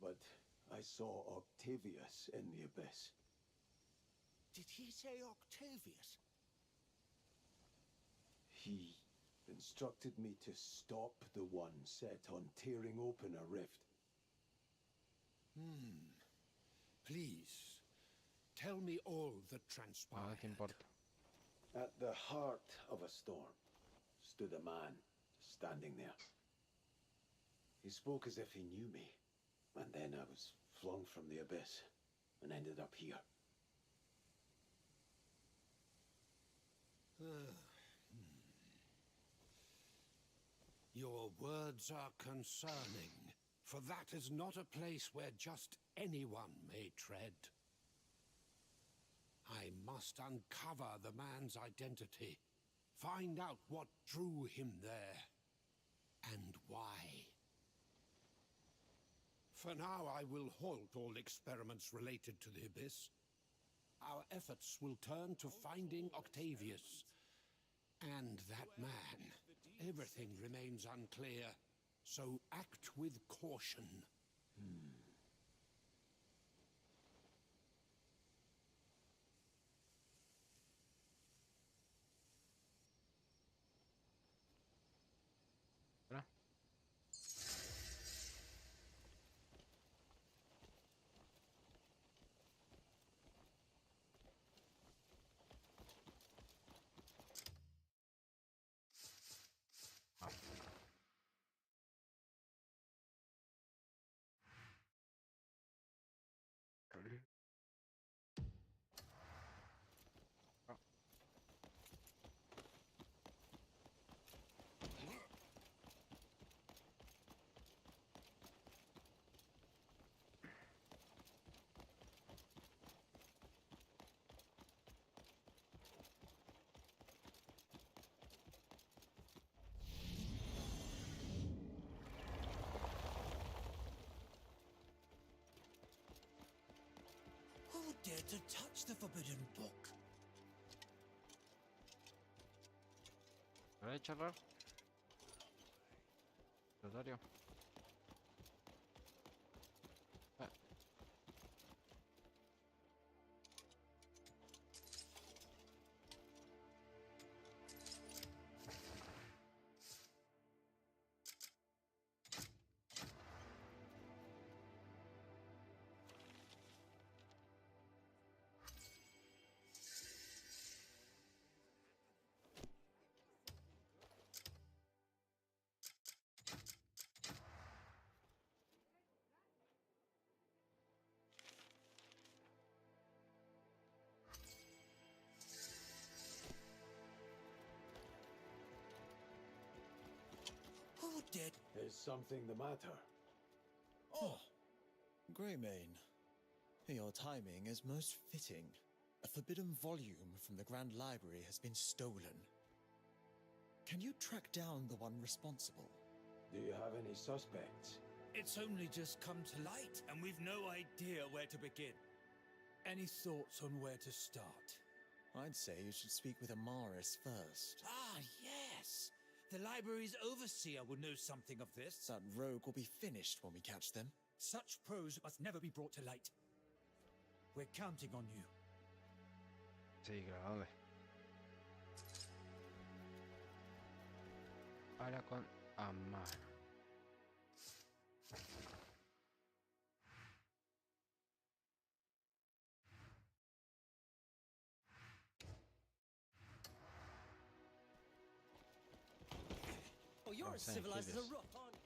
but I saw Octavius in the abyss. Did he say Octavius? He instructed me to stop the one set on tearing open a rift. Please, tell me all that transpired. ¿Qué importa? At the heart of a storm stood a man standing there. He spoke as if he knew me, and then I was flung from the abyss and ended up here. Your words are concerning, for that is not a place where just anyone may tread. I must uncover the man's identity, find out what drew him there, and why. For now, I will halt all experiments related to the Abyss. Our efforts will turn to finding Octavius. And that man. Everything remains unclear, so act with caution. ¿Verdad? Ah. Really? Ah. Who dared to touch the forbidden book? ¿Hora de charlar? Rosario. Who did? Is something the matter? Oh, Greymane. Your timing is most fitting. A forbidden volume from the Grand Library has been stolen. Can you track down the one responsible? Do you have any suspects? It's only just come to light, and we've no idea where to begin. Any thoughts on where to start? I'd say you should speak with Amaris first. Ah, yes! The library's overseer will know something of this. That rogue will be finished when we catch them. Such prose must never be brought to light. We're counting on you. Sí, grabable. Ahora con Amar. Oh, you're Oh, as thank civilized as a goodness. rock, aren't you?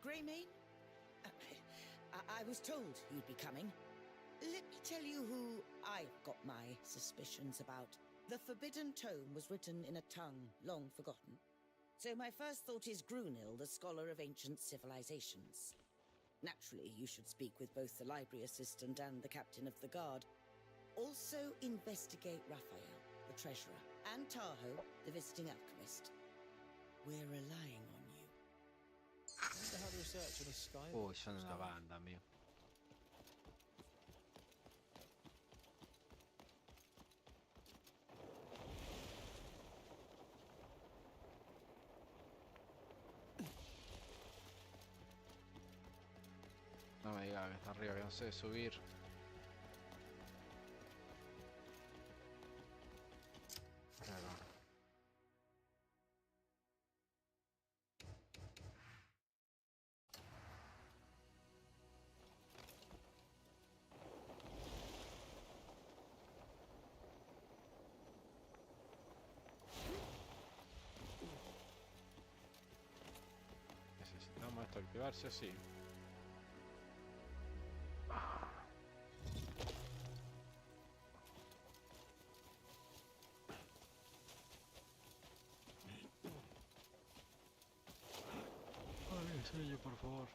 Greymane? I was told you'd be coming. Let me tell you who I've got my suspicions about. The Forbidden Tome was written in a tongue long forgotten. So my first thought is Grunil, the scholar of ancient civilizations. Naturally, you should speak with both the library assistant and the captain of the guard. Also investigate Raphael, the treasurer, and Tahoe, the visiting alchemist. We're relying on you. Wonder how the research on a sky. Uy, son una banda, amigo. No me diga que está arriba, que no sé subir. Acá. Necesitamos esto activarse así. Ay, sello, por favor.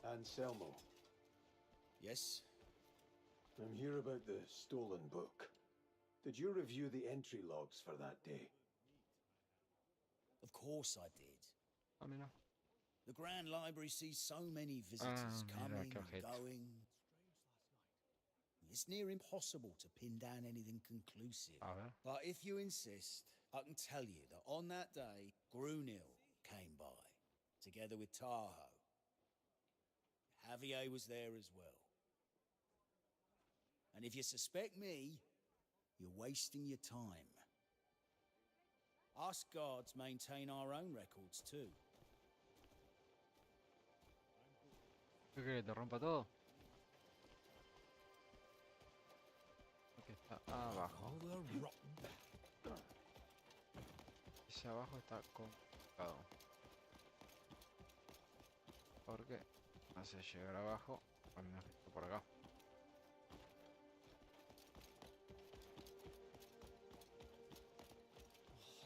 Anselmo, Yes? I'm here about the stolen book. Did you review the entry logs for that day? Of course I did. Ah, mira. The Grand Library sees so many visitors mira, coming qué and ojete. going. It's near impossible to pin down anything conclusive. A ver. But if you insist, I can tell you that on that day, Grunil came by, together with Tahoe. Javier was there as well. And if you suspect me, you're wasting your time. Us guards maintain our own records too. ¿Qué querés? ¿Te rompa todo? Aquí está abajo. Ese abajo está complicado. ¿Por qué? Hace llegar abajo. Al menos que por acá.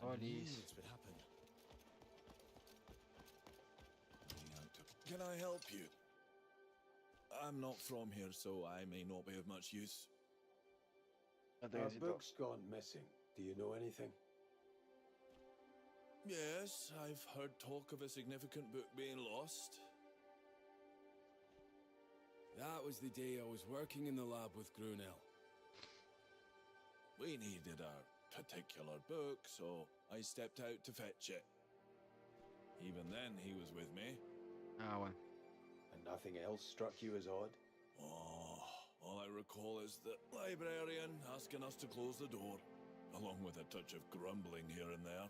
Olis. This would happen. Can I help you? I'm not from here, so I may not be of much use. Ya te Our necesito. book's gone missing. Do you know anything? Yes, I've heard talk of a significant book being lost. That was the day I was working in the lab with Grunel. We needed a particular book, so I stepped out to fetch it. Even then, he was with me. Ah, bueno. And nothing else struck you as odd? Oh, all I recall is the librarian asking us to close the door, along with a touch of grumbling here and there.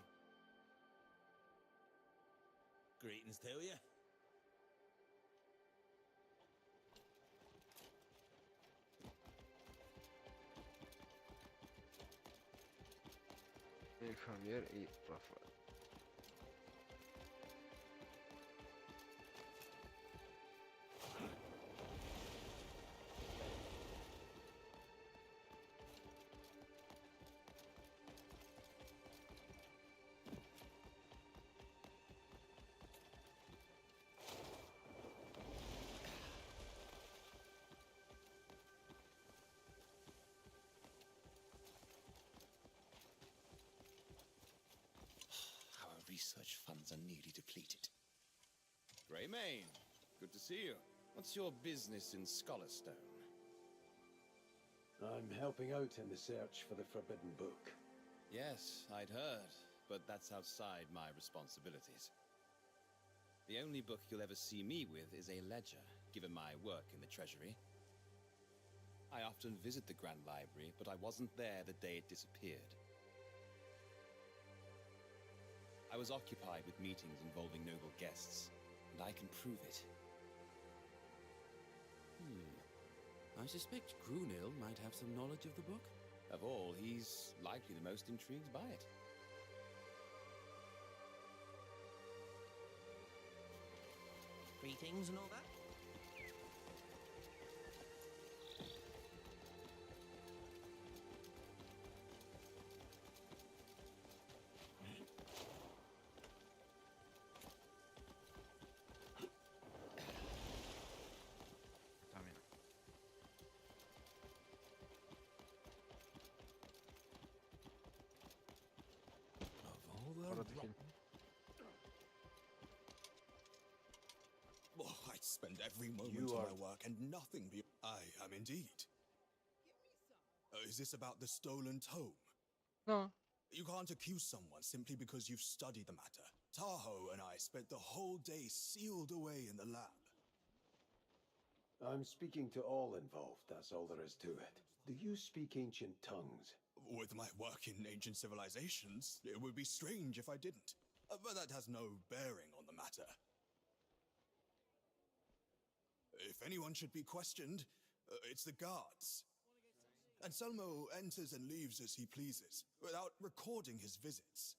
Greetings to you. Javier y Rafael. Our research funds are nearly depleted. Greymane, good to see you. What's your business in Scholarstone? I'm helping out in the search for the forbidden book. Yes, I'd heard, but that's outside my responsibilities. The only book you'll ever see me with is a ledger, given my work in the Treasury. I often visit the Grand Library, but I wasn't there the day it disappeared. I was occupied with meetings involving noble guests, and I can prove it. I suspect Grunil might have some knowledge of the book. Of all, he's likely the most intrigued by it. Greetings and all that? También. Ahora te gil. Oh, I spend every moment You of are- my work and nothing be. I am indeed. Is this about the stolen tome? No. You can't accuse someone simply because you've studied the matter. Tahoe and I spent the whole day sealed away in the lab. I'm speaking to all involved, that's all there is to it. Do you speak ancient tongues? With my work in ancient civilizations, it would be strange if I didn't. But that has no bearing on the matter. If anyone should be questioned, it's the guards. Anselmo enters and leaves as he pleases, without recording his visits.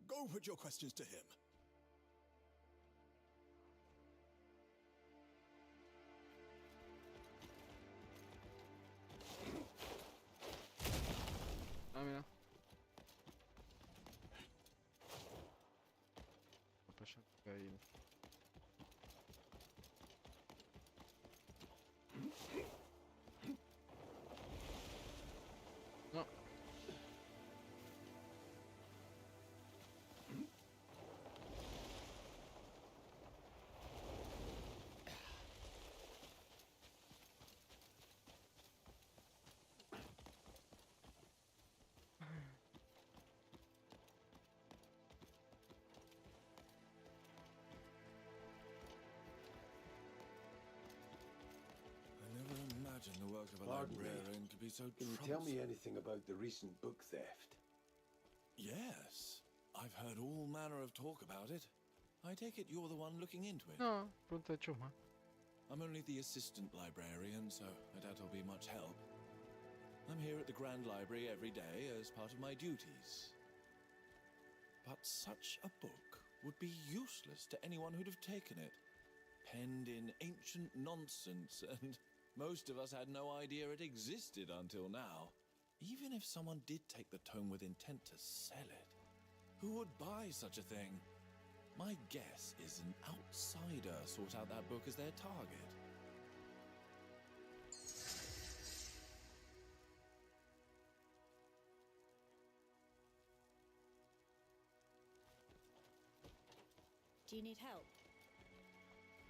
Go put your questions to him. Ah, mira. Papaya cocaína. No. I never imagined the work of a Pardon me. librarian could be so Can you tell me anything about the recent book theft? Yes. I've heard all manner of talk about it. I take it you're the one looking into it. No, pregunta de chusma. I'm only the assistant librarian, so I doubt I'll be much help. I'm here at the Grand Library every day as part of my duties. But such a book would be useless to anyone who'd have taken it. Penned in ancient nonsense, and most of us had no idea it existed until now. Even if someone did take the tome with intent to sell it, who would buy such a thing? My guess is an outsider sought out that book as their target. Do you need help?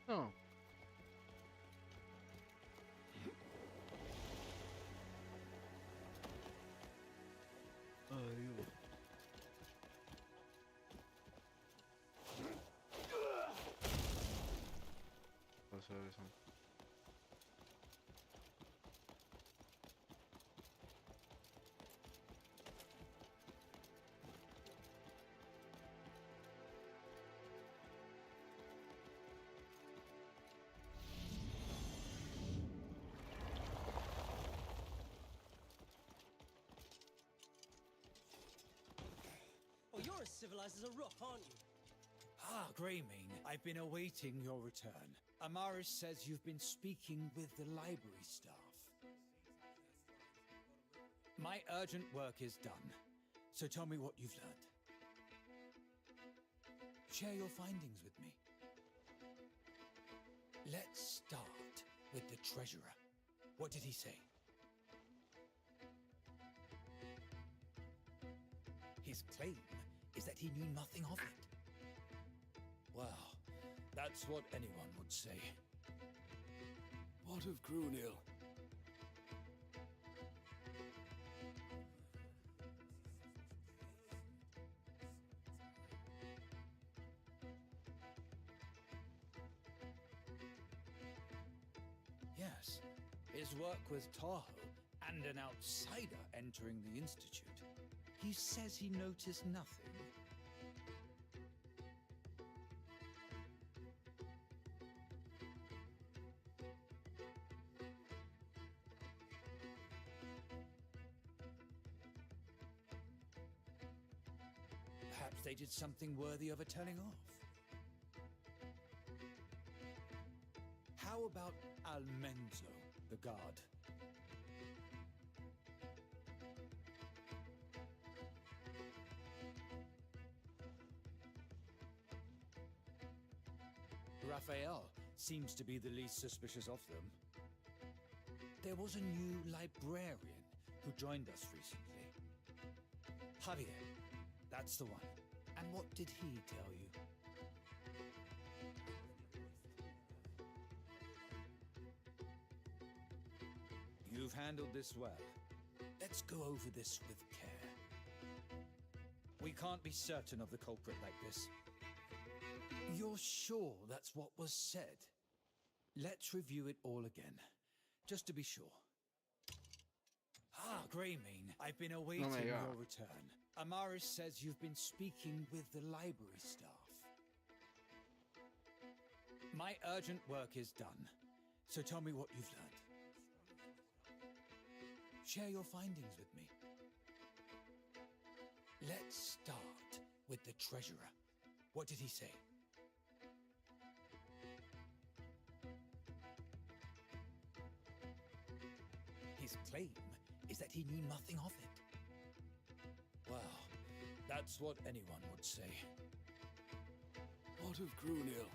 No. Adiós. Va a ser eso. Oh, you're as civilized as a rock, aren't you? Ah, Greymane, I've been awaiting your return. Amaris says you've been speaking with the library staff. My urgent work is done, so tell me what you've learned. Share your findings with me. Let's start with the treasurer. What did he say? His claim is that he knew nothing of it. Well, that's what anyone would say. What of Grunil? Yes, his work with Tahoe, and an outsider entering the Institute. He says he noticed nothing. Perhaps they did something worthy of a telling off. How about Almenzo, the guard? Raphael seems to be the least suspicious of them. There was a new librarian who joined us recently. Javier, that's the one. And what did he tell you? You've handled this well. Let's go over this with care. We can't be certain of the culprit like this. You're sure that's what was said? Let's review it all again, just to be sure. Ah, Greymane, I've been awaiting your return. Amaris says you've been speaking with the library staff. My urgent work is done, so tell me what you've learned. Share your findings with me. Let's start with the treasurer. What did he say? His claim is that he knew nothing of it. Well, that's what anyone would say. What of Grunil?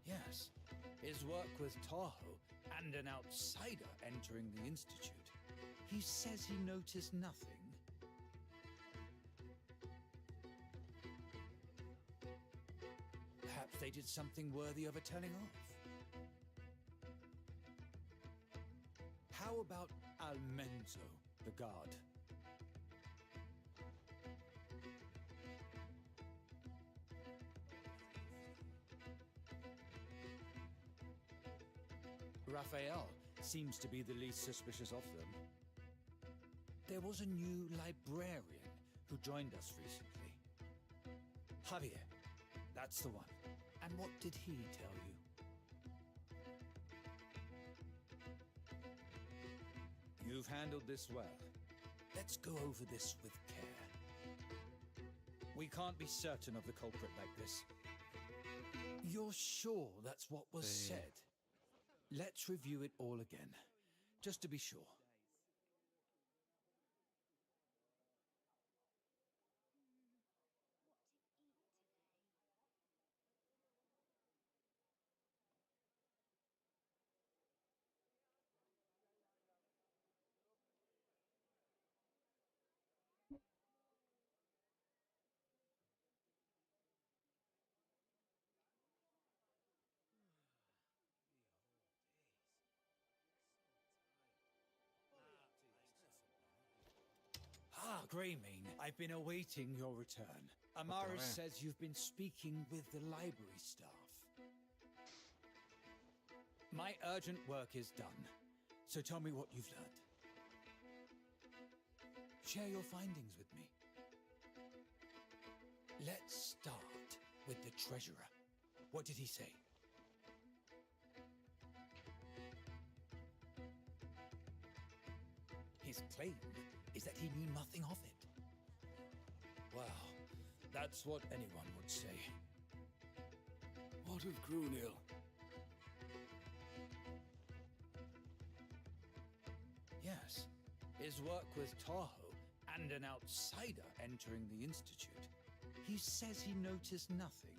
Yes, his work with Tahoe and an outsider entering the Institute. He says he noticed nothing. Perhaps they did something worthy of a telling off. How about Almenzo, the guard? Raphael seems to be the least suspicious of them. There was a new librarian who joined us recently. Javier, that's the one. And what did he tell you? You've handled this well. Let's go over this with care. We can't be certain of the culprit like this. You're sure that's what was said? Let's review it all again, just to be sure. Ah, Greymane, I've been awaiting your return. Amaris says you've been speaking with the library staff. My urgent work is done, so tell me what you've learned. Share your findings with me. Let's start with the treasurer. What did he say? His claim is that he knew nothing of it. Well, that's what anyone would say. What of Grunil? Yes, his work with Tahoe and an outsider entering the Institute. He says he noticed nothing.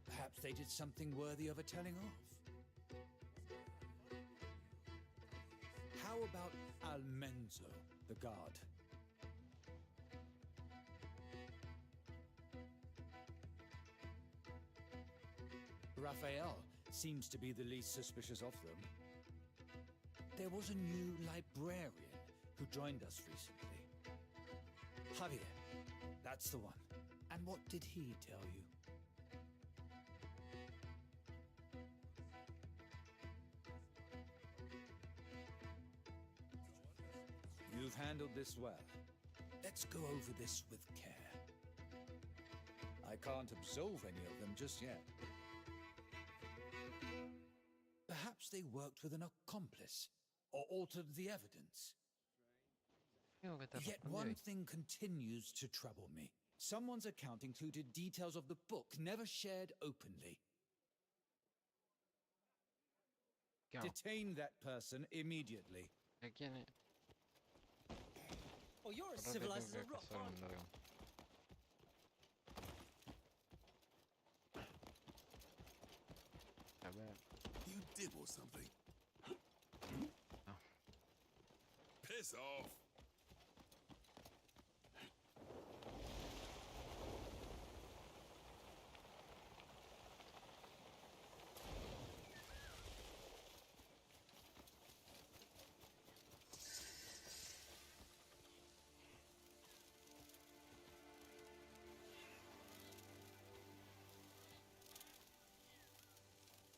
Perhaps they did something worthy of a telling off. How about Almenzo, the guard? Raphael seems to be the least suspicious of them. There was a new librarian who joined us recently. Javier, that's the one. And what did he tell you? You've handled this well. Let's go over this with care. I can't absolve any of them just yet. Perhaps they worked with an accomplice, or altered the evidence. Yet one thing continues to trouble me. Someone's account included details of the book never shared openly. Detain that person immediately. Oh, you're as civilized as a rock, aren't you? You dibble something. Piss off.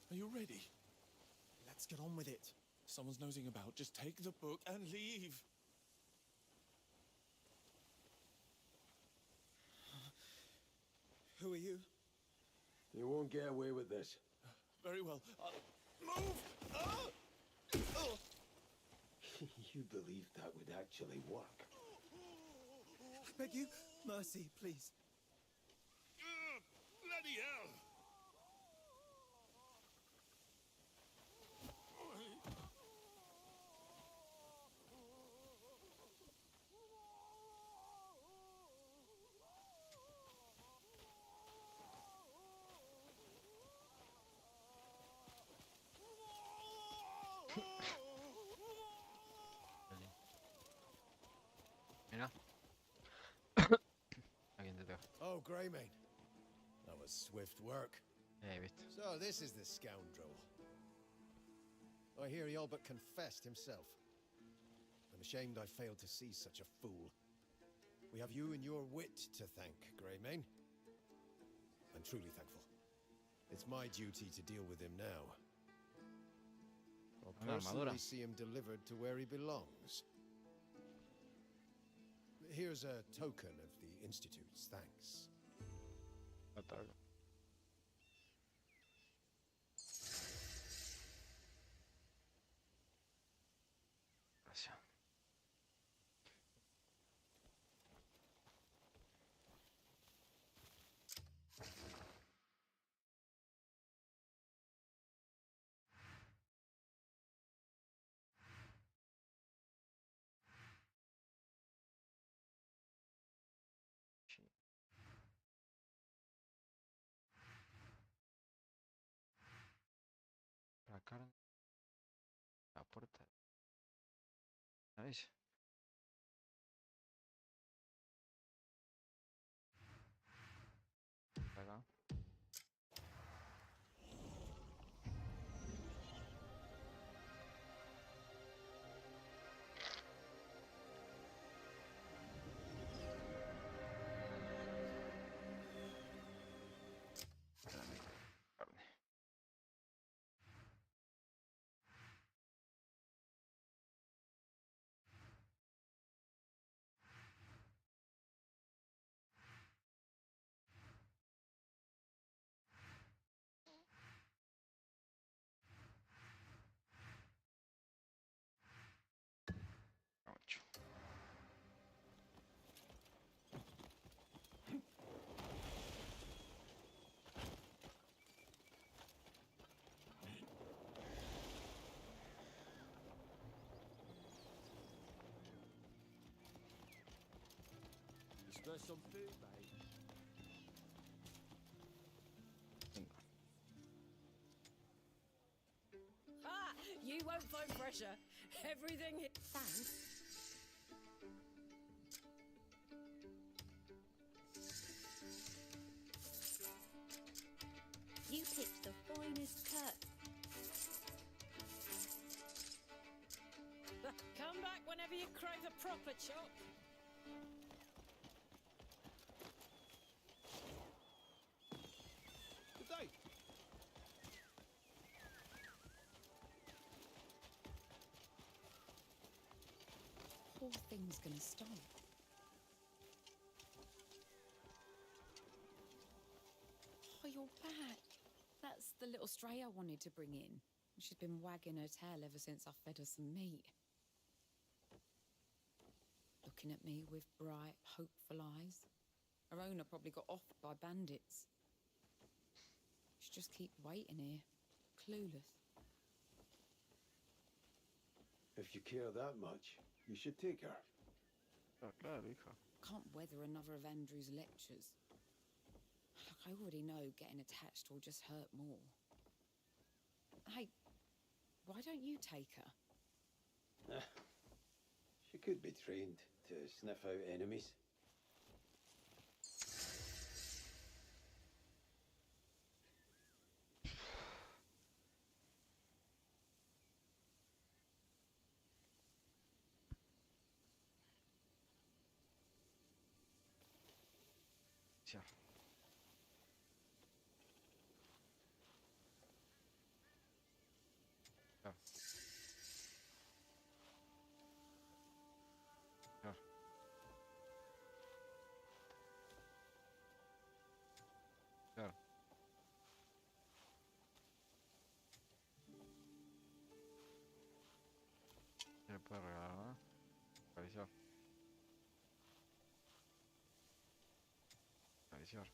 Are you ready? Let's get on with it. Someone's nosing about. Just take the book and leave. Who are you? You won't get away with this. Very well. Move! You believed that would actually work? I beg you, mercy, please. Bloody hell! Mira. Alguien te toca. Oh, Greymane. That was swift work. Visto. So this is the scoundrel. I hear he all but confessed himself. I'm ashamed I failed to see such a fool. We have you and your wit to thank, Greymane. I'm truly thankful. It's my duty to deal with him now. I'll personally see him delivered to where he belongs. Here's a token of the Institute's thanks. La carne. La puerta. ¿Sabéis? Acá. There's some food, mate. Ah, you won't find pressure. Everything. Thanks. You picked the finest cut. Come back whenever you crave a proper chop. Good day. Whole thing's gonna stop. Oh, you're back. That's the little stray I wanted to bring in. She's been wagging her tail ever since I fed her some meat. Looking at me with bright, hopeful eyes. Her owner probably got offed by bandits. She just keep waiting here, clueless. If you care that much, you should take her. Ah, claro, hija. Can't weather another of Andrew's lectures. Look, I already know getting attached will just hurt more. Hey, why don't you take her? She could be trained to sniff out enemies. Ya. Ya. Ya. Ya. Ya puedo regalar, ¿no? Acariciar. Acariciar.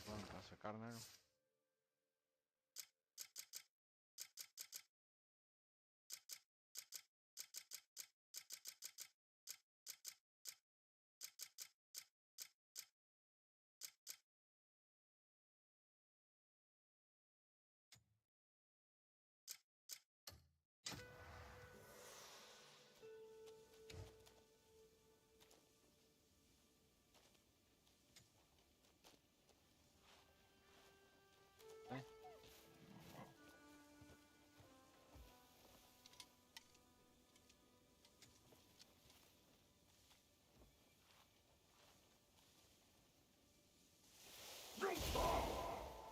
Bueno, pedazo de carne.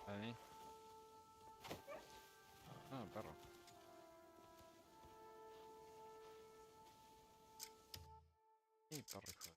Ahí. Ah, perro. Y perro, hijo.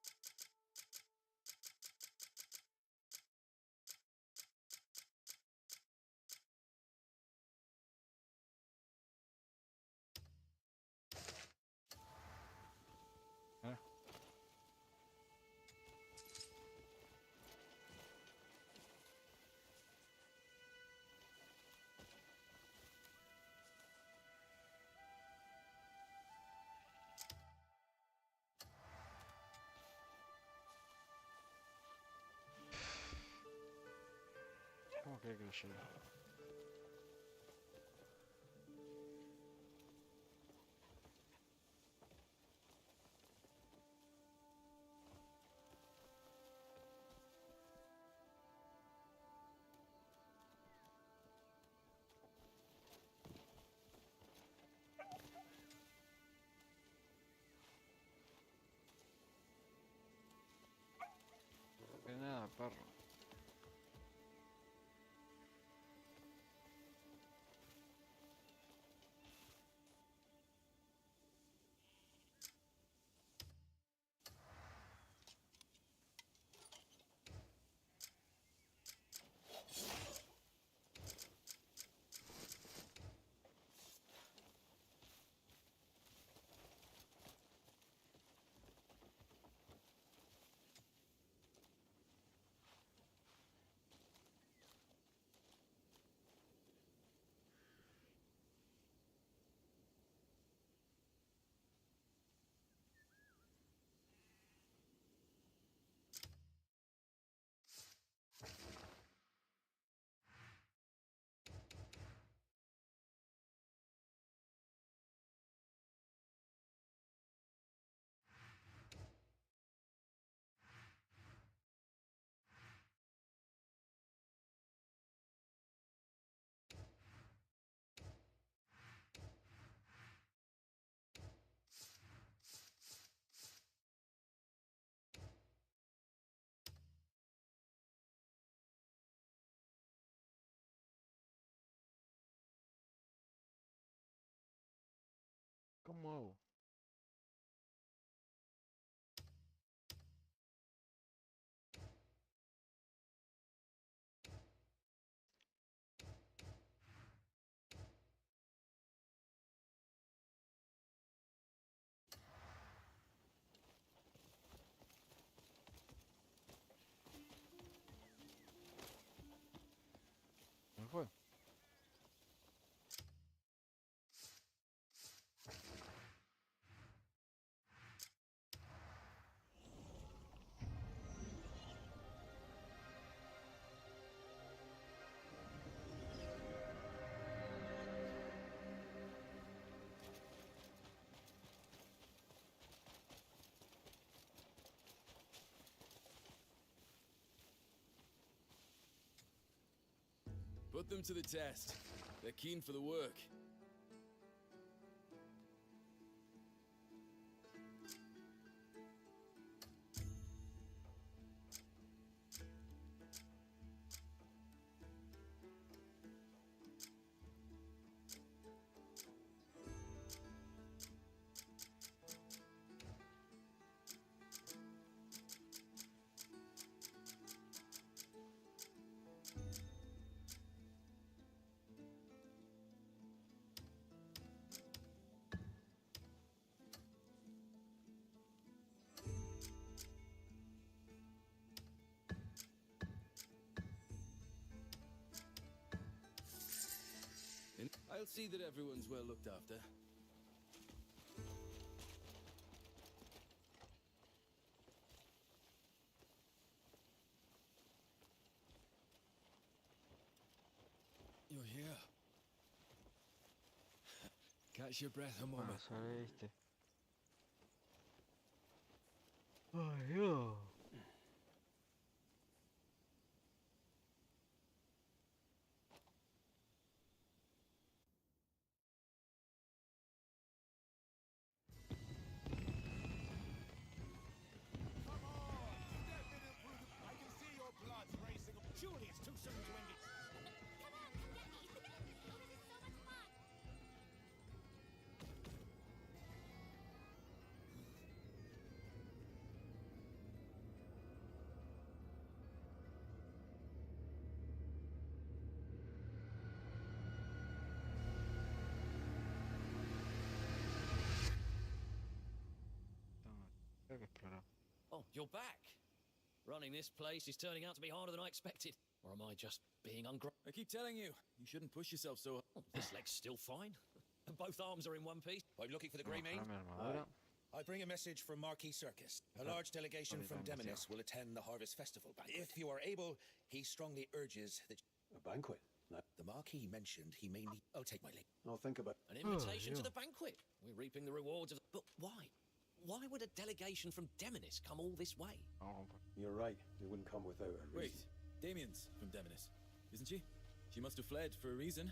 ¿Cómo que yo llegue? De nada, perro. muevo. ¿Me fue? Put them to the test. They're keen for the work. I'll see that everyone's well looked after. You're here. Catch your breath a moment. Saliste. Ay, Dios. Surely it's too soon to end it. Come on, come get me. Oh, this is so much fun. Tengo que explorar. Oh, you're back. Running this place is turning out to be harder than I expected. Or am I just being I keep telling you, you shouldn't push yourself so... Oh, this leg's still fine. And both arms are in one piece. I'm looking for the Grey Mane. I bring a message from Marquis Circus. A large delegation from Demonis will attend the Harvest Festival banquet. If you are able, he strongly urges that... A banquet? No. The Marquis mentioned he may need... I'll take my leave. I'll think about An invitation to the banquet. We're reaping the rewards of... But why? Why would a delegation from Demonis come all this way? You're right. They wouldn't come without a reason. Wait, Damien's from Demonis, isn't she? She must have fled for a reason.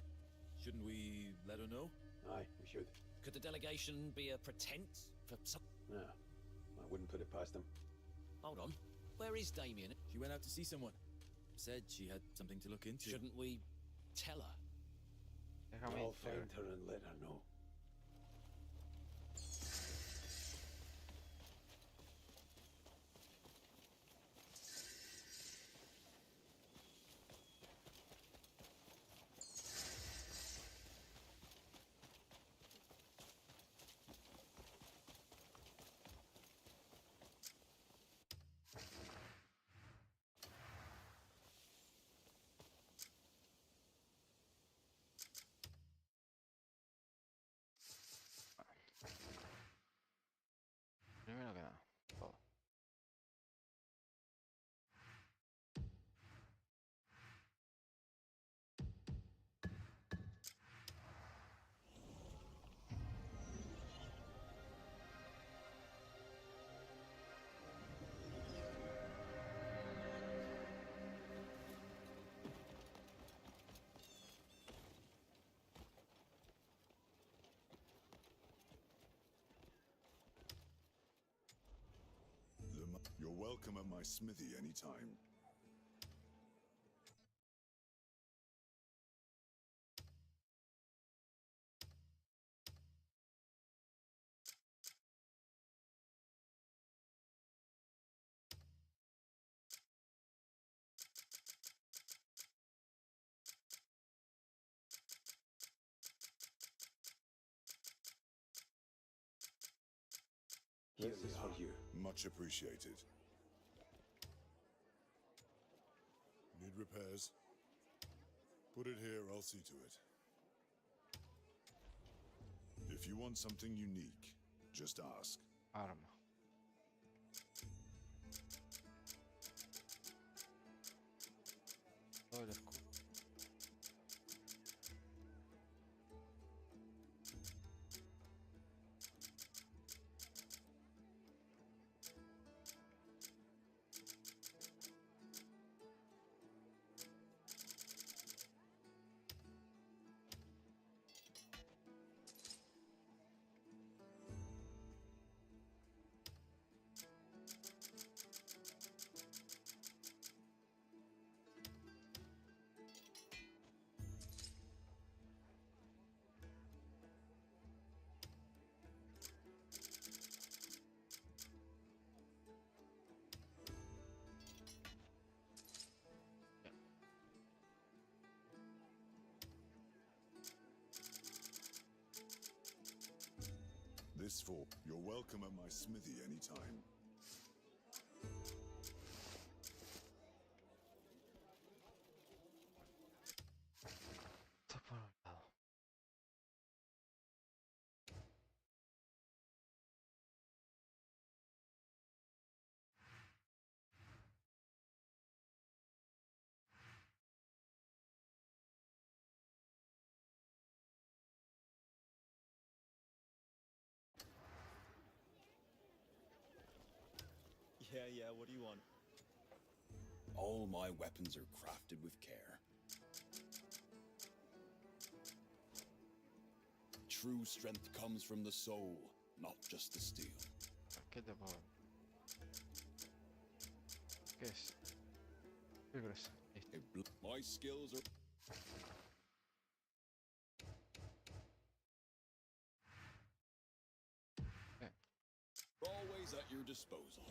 Shouldn't we let her know? Aye, we should. Could the delegation be a pretense for some... No, I wouldn't put it past them. Hold on. Where is Damien? She went out to see someone. Said she had something to look into. Shouldn't we tell her? I'll find her and let her know. Primero que nada, todo. You're welcome at my smithy anytime. This is for you. Much appreciated. Need repairs? Put it here, I'll see to it. If you want something unique, just ask. Arma. Todo el escudo. This for you're welcome at my smithy anytime. Está por un lado. Yeah, what do you want? All my weapons are crafted with care. True strength comes from the soul, not just the steel. ¿Qué te puedo? ¿Qué es? ¿Qué crees? My skills are... always at your disposal.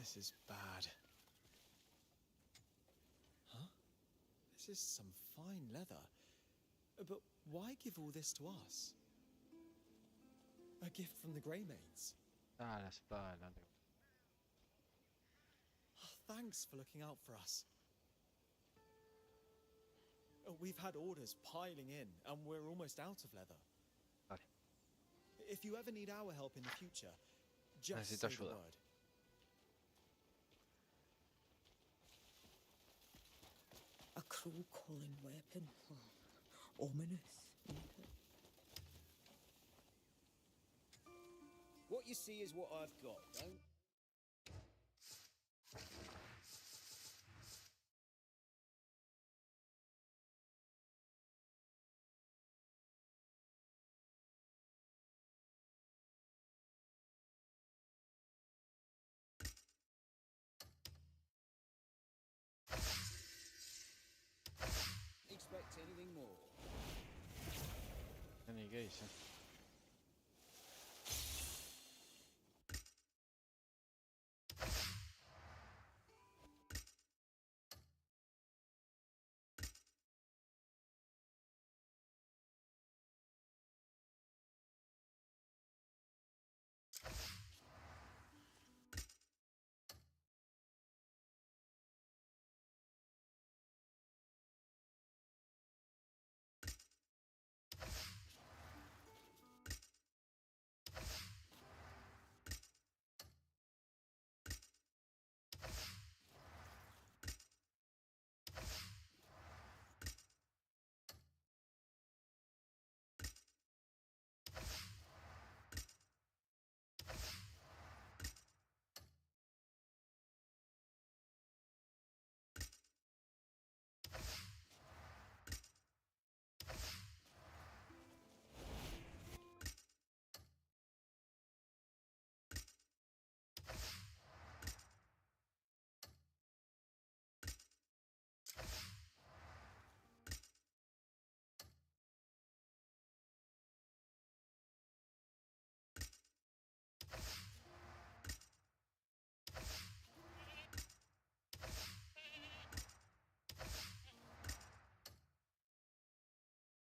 This is bad. Huh? This is some fine leather. But why give all this to us? A gift from the Greymaids. Ah, la espada. Thanks for looking out for us. We've had orders piling in, and we're almost out of leather. Vale. If you ever need our help in the future, just Necesito say the ayuda. word. A crow calling weapon. Oh, ominous. What you see is what I've got, don't? Expect anything more. Any case,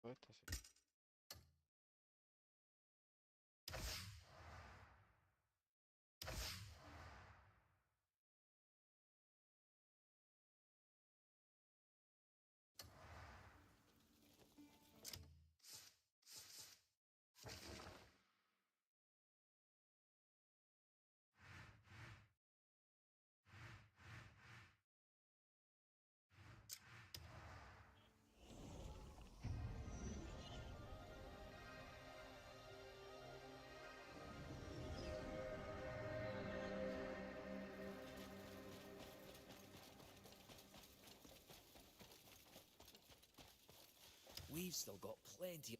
esto sí. We've still got plenty.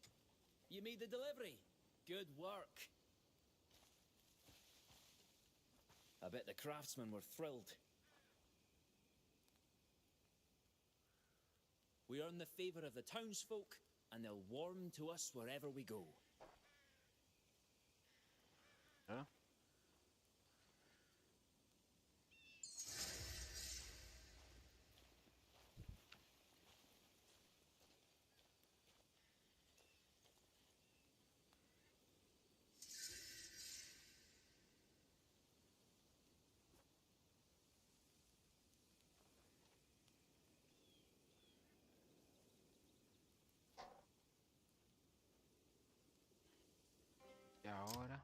You made the delivery. Good work. I bet the craftsmen were thrilled. We earn the favour of the townsfolk, and they'll warm to us wherever we go. ¿Ah? Y ahora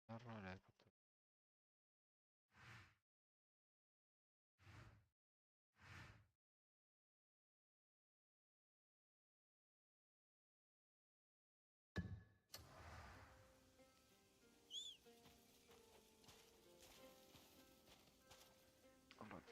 agarro el botón. Combate.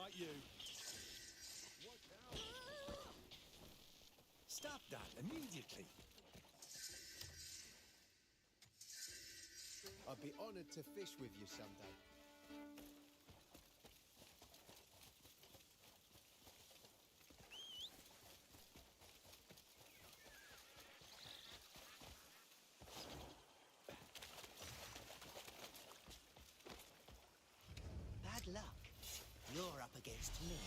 like you. Stop that immediately. I'd be honored to fish with you someday. Bad luck. You're up against me.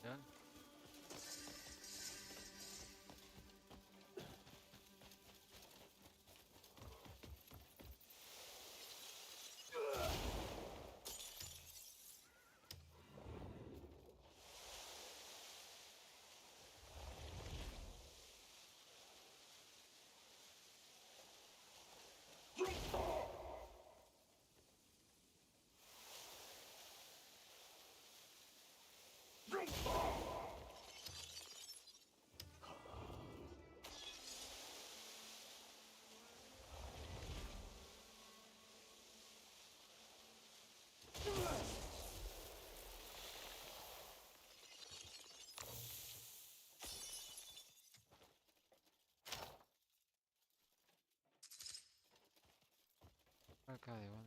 Done. Acá de igual.